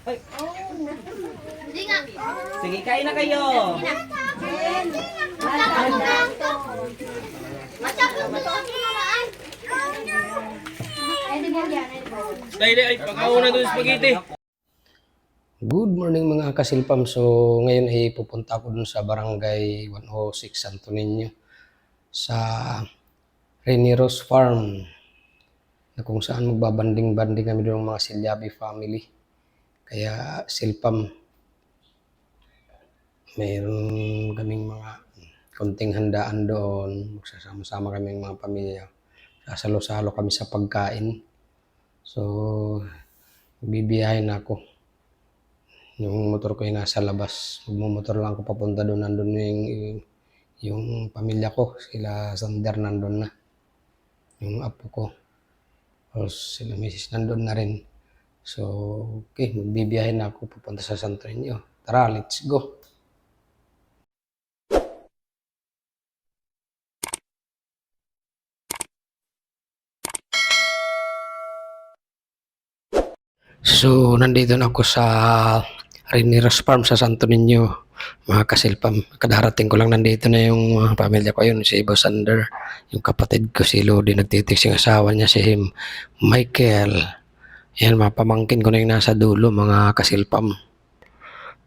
Ay, Hindi nga. sige, kain na kayo. Dahil ay pagkauna doon spaghetti. Good morning mga kasilpam. So ngayon ay pupunta ako dun sa barangay 106 Santo Niño sa Reniros Farm na kung saan magbabanding-banding kami doon mga Silyabi family. Kaya silpam, mayroon kaming mga konting handaan doon. Magsasama-sama kaming mga pamilya. Sasalo-salo kami sa pagkain. So bibiyahin ako. Yung motor ko ay nasa labas. Magmumotor lang ako papunta doon. Nandun yung pamilya ko. Sila Sander nandun na. Yung apo ko. Tapos sila misis nandun na rin. So, okay. Magbibiyahin na ako papunta sa Santo Niño. Tara, let's go. So, nandito na ako sa Reniros Farm sa Santo Niño, mga kasilpam. Kadarating ko lang nandito na yung pamilya ko yun, si Ibo Sander, yung kapatid ko si Lodi, nagtitext yung asawa niya si Michael. Yan, mga pamangkin ko na yung nasa dulo, mga kasilpam.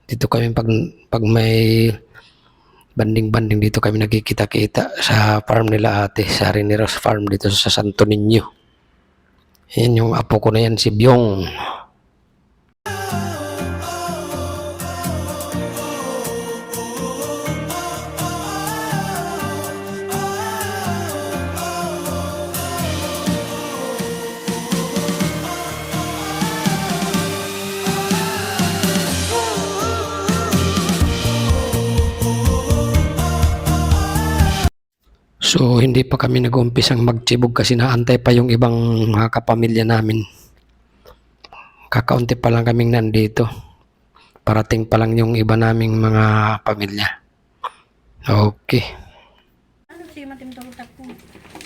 Dito kami pag may banding-banding dito kami nagkikita-kita sa farm nila ate, sa Reniros Farm dito sa Santo Niño. Yan yung apo ko na yan, si Byong. So, hindi pa kami nag-umpisang magtsibog kasi naantay pa yung ibang mga kapamilya namin. Kakaunti pa lang kaming nandito. Parating pa lang yung iba naming mga pamilya. Okay. Ano siya matimtang takbo?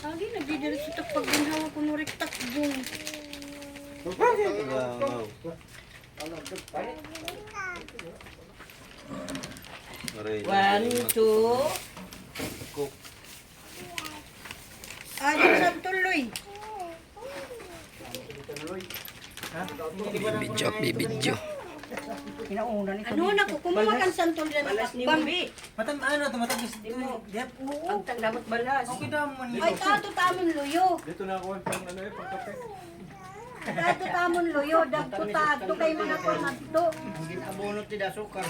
Lagi nagdidirit sa takpag din hawa ko nurik takbo. One, two. Adin sa tuloy. Bibidyo. Ano na ko kumuha kan santol dyan ng takbang. Matam ano to matapos mo. Diyan Ang tagdamot balas. okay daw mo ni. Ay tato tamon luyo. Dito na ako pang ano eh pagkape. Tato tamon luyo. Dagko tato kay mga pamato. Abunot ti da sukar.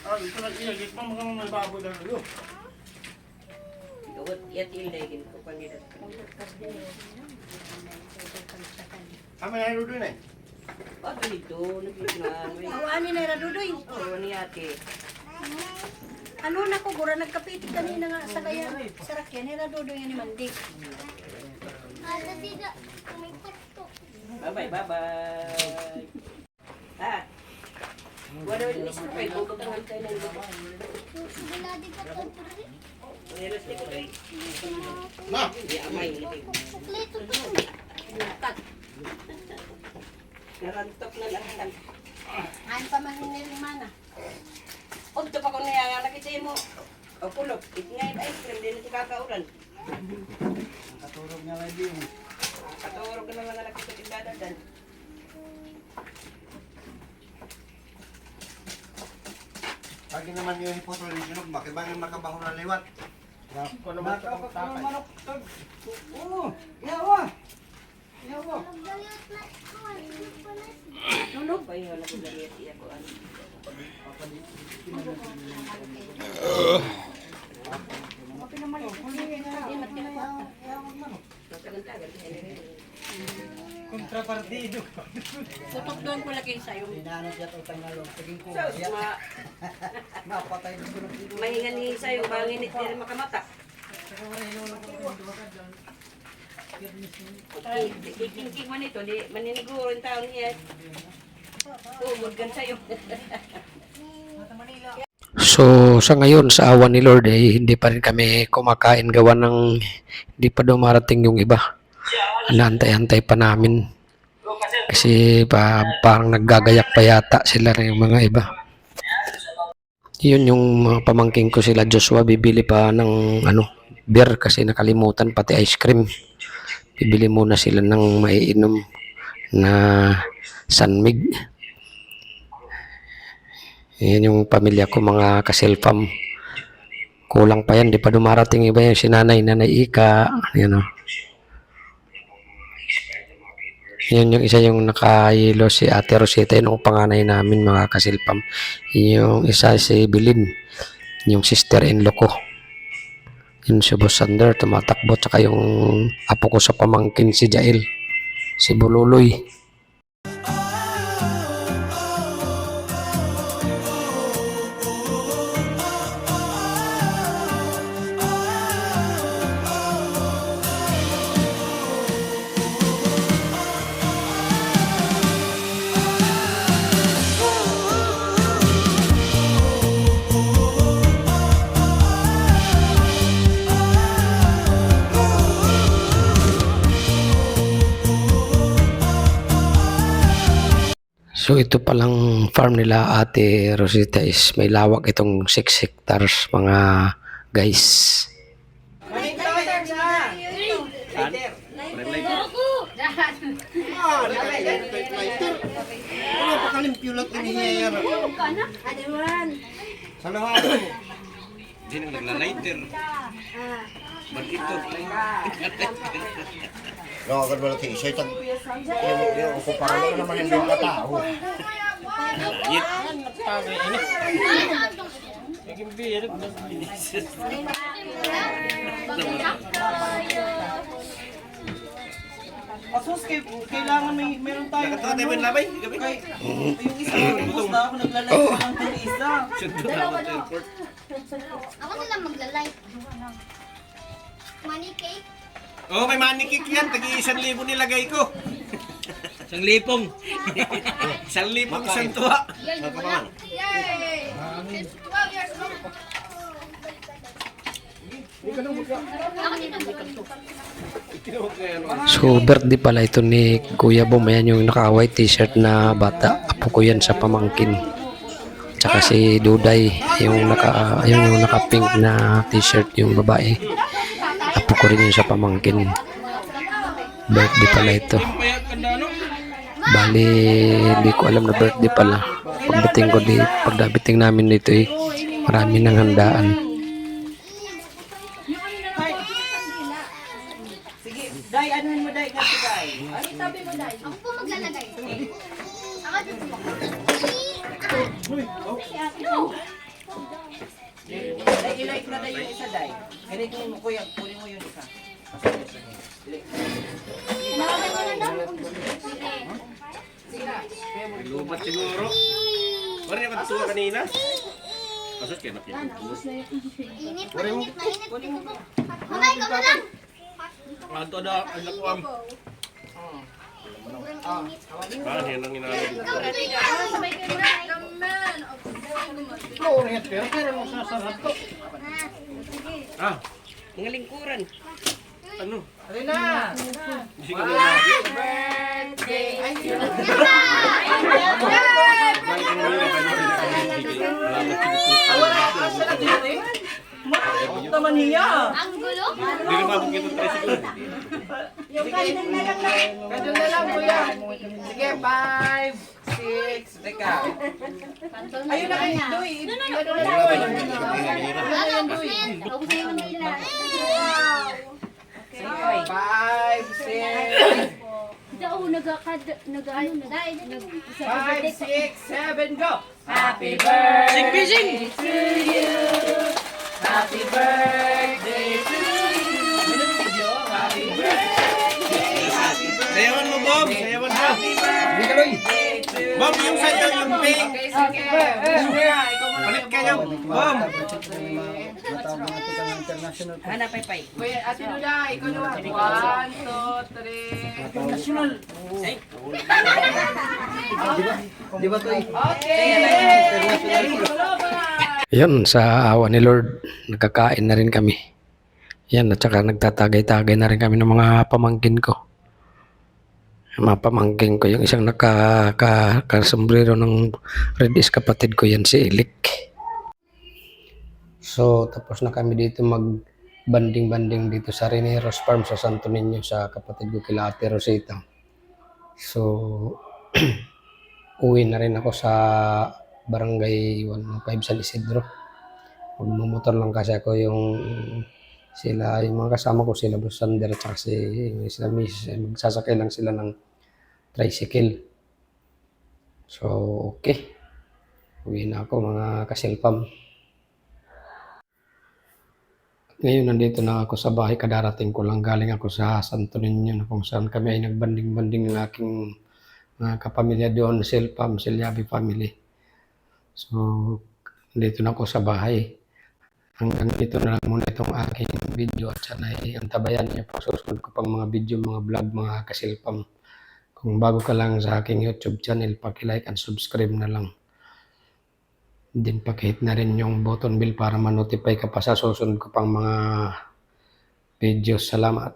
Ah, dito na tinagit pa mga may babo daw yo. Gawat yatil na ikin ko kanila. Kami na ro dun eh. Ba't dito? Nagignan. Awani na radudoy. Oo, ni ate. Ano na ko gura nagkapiti kanina nga sa kaya sa rakyan ni radudoy ni Mandi. Bye-bye, bye-bye. Ah. Wala rin isa pa ito. Pagkakangan tayo ng iba. Meron ko rin. Ma, Hindi, amay. Nakat. Narantok na lang. An pa man ni mana. O, ito pa ko na nakita mo. O, pulok. Ngayon ice cream. Hindi na si kakauran. katurog niya lang din. Katurog ka na lang nakita tigdadadan. Pagi naman yung hipotol yung sinog, makibangin makabaho na liwat. Ko naman tapos manok. Oo, yawa. Yawa. Ano ba yun? Wala ko ganit. Iya ko ano. Tagal-tagal. Kontrapartido. Tutok doon ko lagi sa'yo. Dinanod yat utang na loob. Tiging ko. Sos, Napatay na sunod dito. mahingan ni sa'yo. Banginit din makamata. Kiking mo nito. Maniniguro yung taon niya. Umurgan sa'yo. So, sa ngayon, sa awa ni Lord, hindi pa rin kami kumakain gawa ng hindi pa dumarating yung iba. Naantay-antay pa namin. Kasi parang naggagayak pa yata sila rin yung mga iba. Yun yung mga pamangking ko sila Joshua, bibili pa ng beer kasi nakalimutan pati ice cream. Bibili muna sila ng maiinom na Sanmig. Yan yung pamilya ko, mga kasilpam. Kulang pa yan, di pa dumarating iba yung sinanay, nanay Ika, yan o. Yan yung isa yung nakahilo, si Ate Rosita, yun ang panganay namin mga kasilpam. Yung isa si Bilin, yung sister-in-law ko. Yun si Boss Sander, tumatakbo, tsaka yung apo ko sa pamangkin si Jael, si Bululoy. So ito palang farm nila Ate Rosita is may lawak itong 6 hectares mga guys. Ano pa kalimpyulat ini here? Sana ha? Di nang nagla-lighter. Bakito. No, agad wala tayo. Siya itag... Yung kumpara mo naman hindi yung katao. Yit. Asus, kailangan meron tayo. Nakatawa tayo ba yung labay? Gabi? Yung isa, ubus na ako naglalay ko lang ng isa. Ako na lang magla-like. Money cake? Oh, may manikik yan. Tagi-1,000 nilagay ko. 1,000. 1,000 isang tuwa. Yay! 12 years old. So birthday pala ito ni Kuya Bom. Ayan yung naka-white t-shirt na bata. Apo ko yan sa pamangkin. Tsaka si Duday, yung naka-pink na t-shirt yung babae. Apo ko rin yun sa pamangkin. Birthday pala ito. Bali, hindi ko alam na birthday pala. Pagdating namin dito marami nang handaan. Sige, Day, anuhin mo Day, kasi Day. Ako po maglalagay. Ako dito po. Day, ilike na Day yung isa Day. Ilike mo kuya, kunin mo yung isa. Lubat siguro. Pari naman tuwa kanina. Kasus kaya natin. Init, mainit, mainit. Mama, ikaw na lang. Anto ada anak ko am. Ah, yan ang inaano. Ah, Mga lingkuran. ano? Alina! Hindi ka na. Wala ka siya na dito eh. Matakot naman niya. Ang gulo. Hindi ka mabukit ng tricycle. Ganun na lang kuya. Sige, 5, 6, teka. Ayun na kayo, Doy. Ano na lang, Doy. Ubus na yung nila. 5, 6, Daw, nag-ano na. 5, 6, 7, go! Happy birthday to you! Happy birthday to you! Happy birthday! Sayawan mo, Bob. Sayawan mo. Bob, yung sa'yo, yung pink. Palit kayo. Bob. Hanap pay. Kuya, Ate Duda, ikaw naman. 1, 2, 3. International. Di ba ito eh? Okay! Yun, sa awa ni Lord, nagkakain na rin kami. Yan, at saka nagtatagay-tagay na rin kami ng mga pamangkin ko. Mapamangking ko yung isang nakasombrero ng red is kapatid ko yan, si Ilik. So, tapos na kami dito mag-banding-banding dito sa Rineros Farm sa Santo Niño sa kapatid ko kila Ate Rosita. So, uwi na rin ako sa Barangay 105 San Isidro. Magmumotor lang kasi ako yung mga kasama ko, sila Boss Sander at saka sila Miss, magsasakay lang sila ng tricycle. So, okay. Uwi na ako mga kasilpam. Ngayon nandito na ako sa bahay, kadarating ko lang, galing ako sa Santo Niño na kung saan kami ay nagbanding-banding ng aking mga kapamilya doon, Silpam, Silyabi family. So, nandito na ako sa bahay. Hanggang dito na lang muna itong aking video at sana ay antabayan niyo po susunod ko pang mga video, mga vlog, mga kasilpam. Kung bago ka lang sa aking YouTube channel, paki-like and subscribe na lang. Din paki-hit na rin yung button bell para ma-notify ka pa sa susunod ko pang mga videos. Salamat.